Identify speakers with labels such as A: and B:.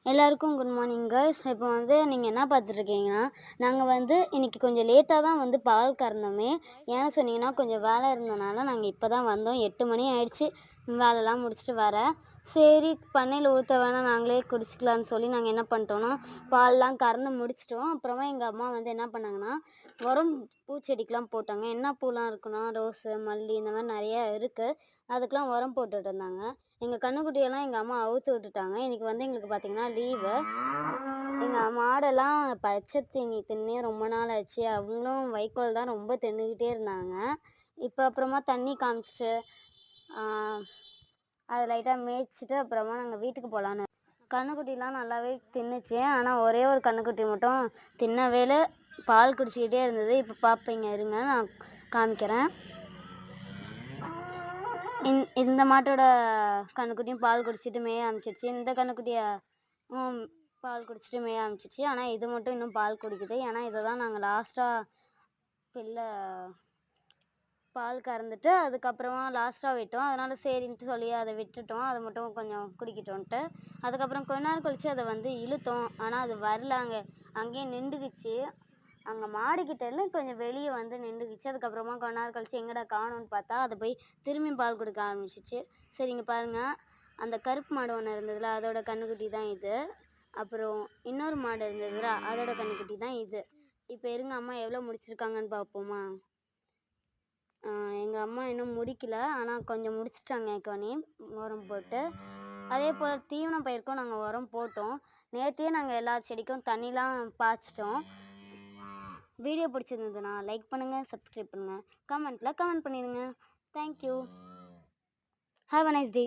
A: எல்லாருக்கும் good morning girls. இப்போ வந்து நீங்கள் என்ன பார்த்துட்ருக்கீங்கன்னா, நாங்கள் வந்து இன்றைக்கி கொஞ்சம் லேட்டாக தான் வந்து பால் கறந்தோமே. ஏன்னு சொன்னீங்கன்னா, கொஞ்சம் வேலை இருந்தனால நாங்கள் இப்போ தான் வந்தோம். 8 மணி ஆயிடுச்சு வேலைலாம் முடிச்சுட்டு வரேன். சரி பண்ணையில் ஊற்ற வேணாம், நாங்களே குடிச்சிக்கலான்னு சொல்லி நாங்கள் என்ன பண்ணிட்டோன்னா, பால்லாம் கறந்து முடிச்சிட்டோம். அப்புறமா எங்கள் அம்மா வந்து என்ன பண்ணாங்கன்னா, உரம் பூச்செடிக்கெலாம் போட்டாங்க. என்ன பூலாம் இருக்குன்னா, ரோஸு, மல்லி இந்த மாதிரி நிறையா இருக்குது. அதுக்கெலாம் உரம் போட்டுட்டு இருந்தாங்க. எங்கள் கன்னுக்குட்டியெல்லாம் எங்கள் அம்மா அவுத்து விட்டுட்டாங்க. இன்றைக்கி வந்து எங்களுக்கு பார்த்திங்கன்னா லீவு. எங்கள் மாடெல்லாம் பச்சை தீனி தின்னே ரொம்ப நாள் ஆச்சு. அவங்களும் வைக்கோல் தான் ரொம்ப தின்னுக்கிட்டே இருந்தாங்க. இப்போ அப்புறமா தண்ணி காமிச்சிட்டு அதை லைட்டாக மேய்ச்சிட்டு அப்புறமா நாங்கள் வீட்டுக்கு போகலான்னு. கன்னுக்குட்டிலாம் நல்லாவே தின்னுச்சு. ஆனால் ஒரே ஒரு கன்னுக்குட்டி மட்டும் தின்னவேல பால் குடிச்சிக்கிட்டே இருந்தது. இப்போ பார்ப்பீங்க இருங்க, நான் காமிக்கிறேன். இந்த மாட்டோட கன்னுக்குட்டியும் பால் குடிச்சிட்டு மேய ஆரம்பிச்சிடுச்சு. இந்த கன்னுக்குட்டியை பால் குடிச்சிட்டு மேய ஆரம்பிச்சிடுச்சு. ஆனால் இது மட்டும் இன்னும் பால் குடிக்குது. ஏன்னா இதை தான் நாங்கள் லாஸ்ட்டாக பிள்ளை பால் கறந்துட்டு அதுக்கப்புறமா லாஸ்ட்டாக விட்டோம். அதனால் சரின்ட்டு சொல்லி அதை விட்டுட்டோம். அதை மட்டும் கொஞ்சம் குடிக்கிட்டோன்ட்டு. அதுக்கப்புறம் கொஞ்ச நேரம் கழித்து அதை வந்து இழுத்தோம். ஆனால் அது வரல, அங்கேயே நின்றுக்குச்சு. அங்கே மாடிக்கிட்டேருந்து கொஞ்சம் வெளியே வந்து நின்றுக்குச்சு. அதுக்கப்புறமா கொஞ்ச நேரம் கழிச்சு எங்கடா காணோன்னு பார்த்தா அது போய் திரும்பி பால் கொடுக்க ஆரம்பிச்சிச்சு. சரி இங்கே பாருங்கள், அந்த கருப்பு மாடு ஒன்று இருந்ததுல அதோட கன்றுக்குட்டி தான் இது. அப்புறம் இன்னொரு மாடு இருந்ததுல அதோட கன்றுக்குட்டி தான் இது. இப்போ இருங்க, அம்மா எவ்வளோ முடிச்சிருக்காங்கன்னு பார்ப்போமா. எங்கள் அம்மா இன்னும் முடிக்கல, ஆனால் கொஞ்சம் முடிச்சிட்டாங்க ஏற்கனவே உரம் போட்டு. அதே போல் தீவன பயிருக்கும் நாங்கள் உரம் போட்டோம். நேற்றே நாங்கள் எல்லா செடிக்கும் தண்ணிலாம் பாய்ச்சிட்டோம். வீடியோ பிடிச்சிருந்ததுன்னா லைக் பண்ணுங்கள், சப்ஸ்கிரைப் பண்ணுங்கள், கமெண்ட் பண்ணிடுங்க. Thank you. Have a nice day.